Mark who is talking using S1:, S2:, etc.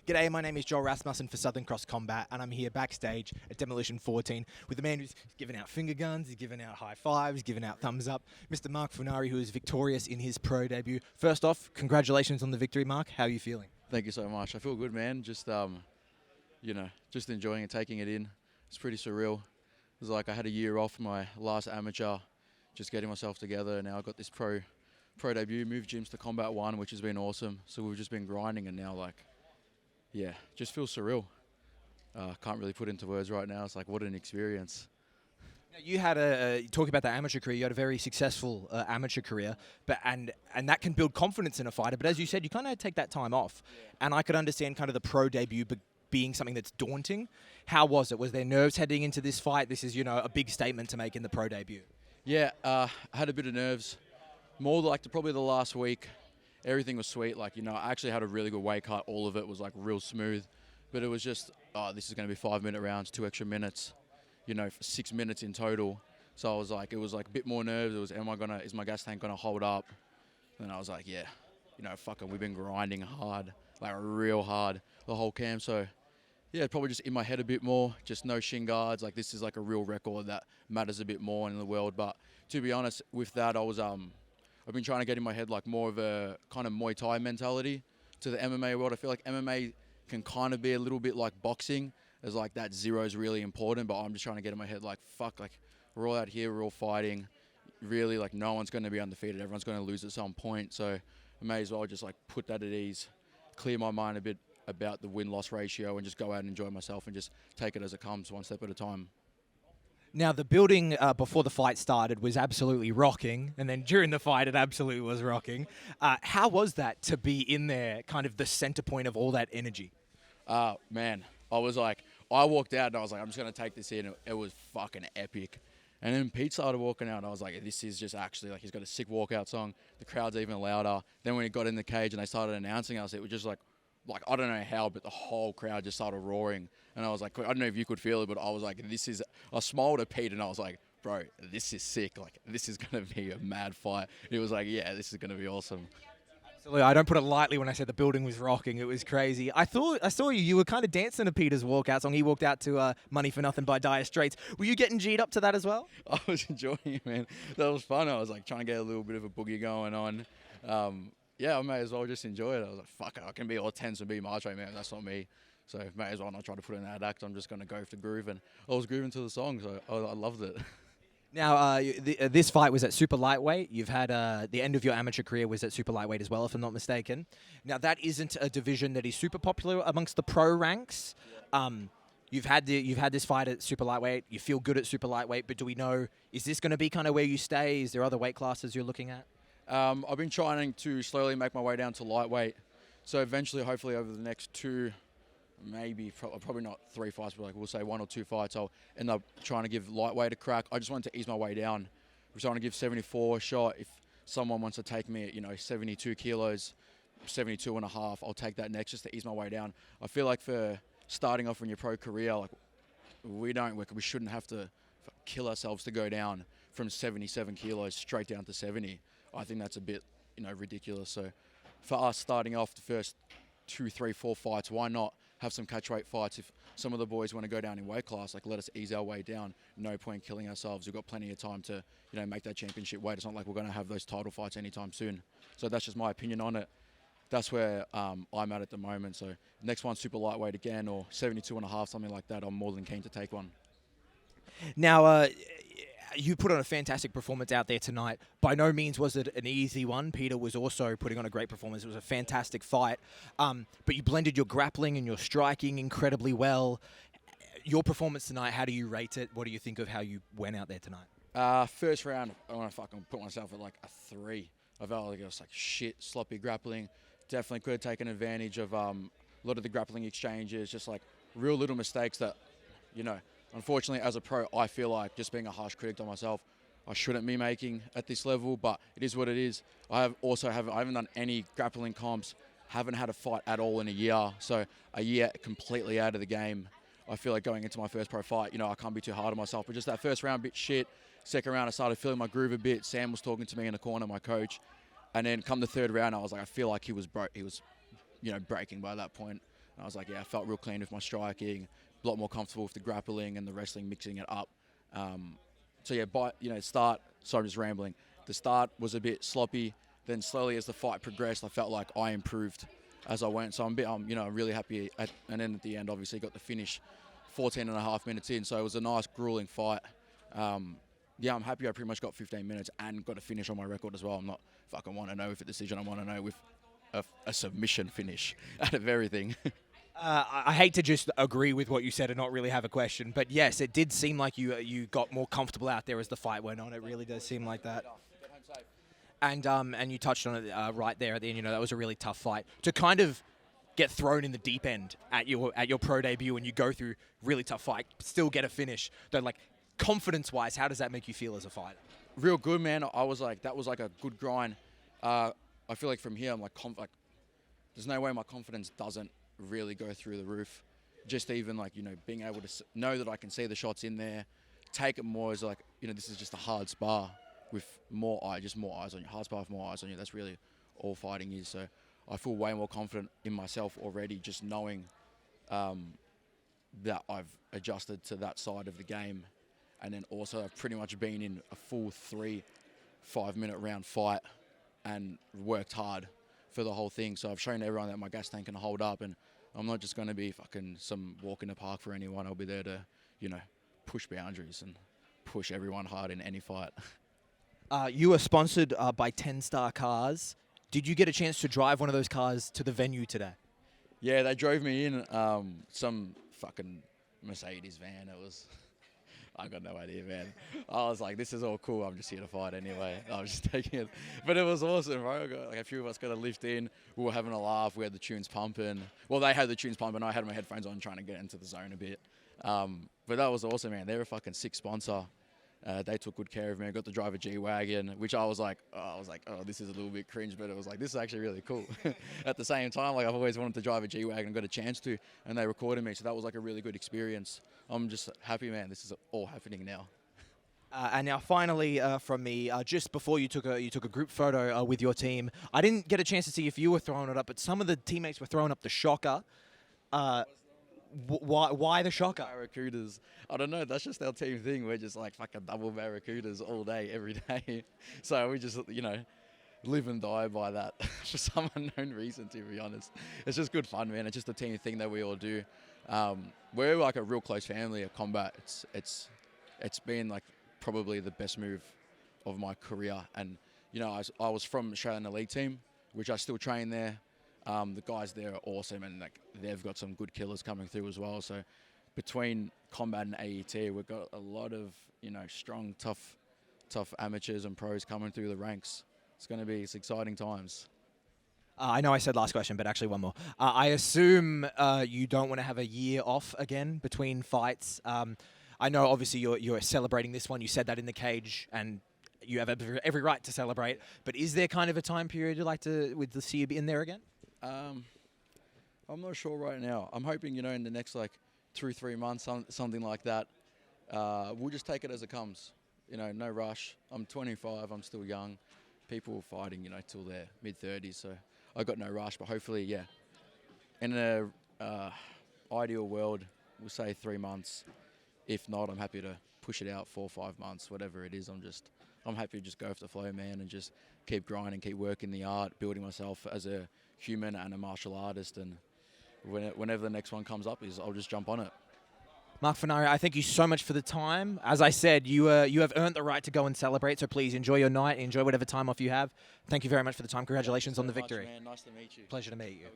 S1: G'day, my name is Joel Rasmussen for Southern Cross Combat, and I'm here backstage at Demolition 14 with the man who's giving out finger guns, he's giving out high fives, giving out thumbs up, Mr. Mark Furnari, who is victorious in his pro debut. First off, congratulations on the victory, Mark. How are you feeling?
S2: Thank you so much. I feel good, man. Just just enjoying it, taking it in. It's pretty surreal. It was like I had a year off my last amateur, just getting myself together, and now I got this pro debut, moved gyms to Combat 1, which has been awesome. So we've just been grinding, and now, just feels surreal. Can't really put into words right now. It's like, what an experience.
S1: Now, you had talk about the amateur career. You had a very successful amateur career, and that can build confidence in a fighter. But as you said, you kind of take that time off, and I could understand kind of the pro debut being something that's daunting. How was it? Was there nerves heading into this fight? This is, a big statement to make in the pro debut.
S2: Yeah, I had a bit of nerves. More like probably the last week, everything was sweet. I actually had a really good weight cut. All of it was real smooth, but it was just, this is going to be 5-minute rounds, 2 extra minutes, for 6 minutes in total. So I was like, it was a bit more nerves. It was, is my gas tank going to hold up? And I was like, yeah, fuck it. We've been grinding hard, real hard the whole camp. So yeah, probably just in my head a bit more, just no shin guards. This is a real record that matters a bit more in the world. But to be honest, with that, I've been trying to get in my head more of a kind of Muay Thai mentality to the MMA world. I feel like MMA can kind of be a little bit like boxing, as that zero is really important, but I'm just trying to get in my head fuck, we're all out here, we're all fighting. Really, no one's going to be undefeated. Everyone's going to lose at some point. So I may as well just put that at ease, clear my mind a bit about the win-loss ratio, and just go out and enjoy myself and just take it as it comes, one step at a time.
S1: Now, the building before the fight started was absolutely rocking, and then during the fight, it absolutely was rocking. How was that to be in there, kind of the center point of all that energy?
S2: Man, I walked out and I was like, I'm just going to take this in. It was fucking epic. And then Pete started walking out, and I was like, this is just actually, he's got a sick walkout song. The crowd's even louder. Then when he got in the cage and they started announcing us, it was just I don't know how, but the whole crowd just started roaring. And I was like, I don't know if you could feel it, but I was like, I smiled at Pete and I was like, bro, this is sick. This is going to be a mad fight. And he was like, yeah, this is going to be awesome.
S1: Absolutely. I don't put it lightly when I said the building was rocking. It was crazy. I saw you were kind of dancing to Peter's walkout song. He walked out to Money for Nothing by Dire Straits. Were you getting G'd up to that as well?
S2: I was enjoying it, man. That was fun. I was trying to get a little bit of a boogie going on. Yeah, I may as well just enjoy it. I was like, fuck it, I can be all tense and be macho, man. That's not me. So may as well not try to put in that act. I'm just going to go with the groove. And I was grooving to the song, so I loved it.
S1: Now, this fight was at super lightweight. You've had the end of your amateur career was at super lightweight as well, if I'm not mistaken. Now, that isn't a division that is super popular amongst the pro ranks. You've had this fight at super lightweight. You feel good at super lightweight, but do we know, is this going to be kind of where you stay? Is there other weight classes you're looking at?
S2: I've been trying to slowly make my way down to lightweight. So eventually, hopefully over the next 2, maybe probably not 3 fights, but we'll say 1 or 2 fights, I'll end up trying to give lightweight a crack. I just wanted to ease my way down. I'm trying to give 74 a shot. If someone wants to take me at 72 kilos, 72 and a half, I'll take that next just to ease my way down. I feel like for starting off in your pro career, we shouldn't have to kill ourselves to go down from 77 kilos straight down to 70. I think that's a bit, ridiculous. So for us starting off the first 2, 3, 4 fights, why not have some catch weight fights? If some of the boys want to go down in weight class, let us ease our way down. No point killing ourselves. We've got plenty of time to, make that championship weight. It's not like we're going to have those title fights anytime soon. So that's just my opinion on it. That's where I'm at the moment. So next one, super lightweight again, or 72 and a half, something like that. I'm more than keen to take one.
S1: Now, you put on a fantastic performance out there tonight. By no means was it an easy one. Peter was also putting on a great performance. It was a fantastic fight. But you blended your grappling and your striking incredibly well. Your performance tonight, how do you rate it? What do you think of how you went out there tonight?
S2: First round, I want to fucking put myself at a 3. I felt like it was shit, sloppy grappling. Definitely could have taken advantage of a lot of the grappling exchanges, just real little mistakes that, unfortunately, as a pro, I feel like, just being a harsh critic to myself, I shouldn't be making at this level, but it is what it is. I haven't done any grappling comps, haven't had a fight at all in a year, so a year completely out of the game. I feel like going into my first pro fight, I can't be too hard on myself, but just that first round, bit shit. Second round, I started feeling my groove a bit. Sam was talking to me in the corner, my coach, and then come the third round, I was like, I feel like he was breaking by that point. And I was like, yeah, I felt real clean with my striking, a lot more comfortable with the grappling and the wrestling, mixing it up. So yeah, start. Sorry, I'm just rambling. The start was a bit sloppy. Then slowly, as the fight progressed, I felt like I improved as I went. So I'm really happy. And then at the end, obviously, got the finish 14 and a half minutes in. So it was a nice, grueling fight. Yeah, I'm happy I pretty much got 15 minutes and got a finish on my record as well. I'm not fucking want to know with a decision. I want to know with a submission finish out of everything.
S1: I hate to just agree with what you said and not really have a question, but yes, it did seem like you got more comfortable out there as the fight went on. It really does seem like that. And you touched on it right there at the end. That was a really tough fight to kind of get thrown in the deep end at your pro debut, and you go through really tough fight, still get a finish. Though, like, confidence-wise, how does that make you feel as a fighter?
S2: Real good, man. I was like, that was like a good grind. I feel like from here, I'm like, there's no way my confidence doesn't really go through the roof. Just even like, being able to know that I can see the shots in there, take it more as like, this is just a hard spar with more eyes on you. Hard spar with more eyes on you. That's really all fighting is. So I feel way more confident in myself already, just knowing that I've adjusted to that side of the game. And then also I've pretty much been in a full 3 5-minute round fight and worked hard for the whole thing. So I've shown everyone that my gas tank can hold up, and I'm not just going to be fucking some walk in the park for anyone. I'll be there to, push boundaries and push everyone hard in any fight.
S1: You were sponsored by 10 Star Cars. Did you get a chance to drive one of those cars to the venue today?
S2: Yeah, they drove me in some fucking Mercedes van. I got no idea, man. I was like, this is all cool. I'm just here to fight anyway. I was just taking it. But it was awesome, bro. A few of us got a lift in. We were having a laugh. We had the tunes pumping. Well, they had the tunes pumping. I had my headphones on trying to get into the zone a bit. But that was awesome, man. They were a fucking sick sponsor. They took good care of me. I got to drive a G-Wagon, which I was like, oh, this is a little bit cringe, but it was like, this is actually really cool. At the same time, like, I've always wanted to drive a G-Wagon and got a chance to, and they recorded me, so that was like a really good experience. I'm just happy, man. This is all happening now.
S1: And now, finally, from me, just before you took a group photo with your team, I didn't get a chance to see if you were throwing it up, but some of the teammates were throwing up the shocker. Why the shocker?
S2: Barracudas. I don't know. That's just our team thing. We're just like fucking double barracudas all day, every day. So we just, live and die by that for some unknown reason, to be honest. It's just good fun, man. It's just a team thing that we all do. We're like a real close family at combat. It's been like probably the best move of my career. And, I was from Australian Elite Team, which I still train there. The guys there are awesome, and like they've got some good killers coming through as well. So between combat and AET, we've got a lot of strong, tough amateurs and pros coming through the ranks. It's exciting times.
S1: I know I said last question, but actually one more. I assume you don't want to have a year off again between fights. I know obviously you're celebrating this one. You said that in the cage, and you have every right to celebrate. But is there kind of a time period you'd like to see you be in there again?
S2: I'm not sure right now. I'm hoping, in the next 2-3 months, something like that. We'll just take it as it comes. No rush. I'm 25. I'm still young. People fighting, till their mid-30s. So I got no rush. But hopefully, yeah. In an ideal world, we'll say 3 months. If not, I'm happy to push it out 4 or 5 months, whatever it is. I'm happy to just go with the flow, man, and just keep grinding, keep working the art, building myself as a human and a martial artist. And whenever the next one comes up, I'll just jump on it.
S1: Mark Furnari, I thank you so much for the time. As I said, you have earned the right to go and celebrate, so please enjoy your night, enjoy whatever time off you have. Thank you very much for the time. Congratulations on the victory.
S2: Man. Nice to meet you.
S1: Pleasure to meet you.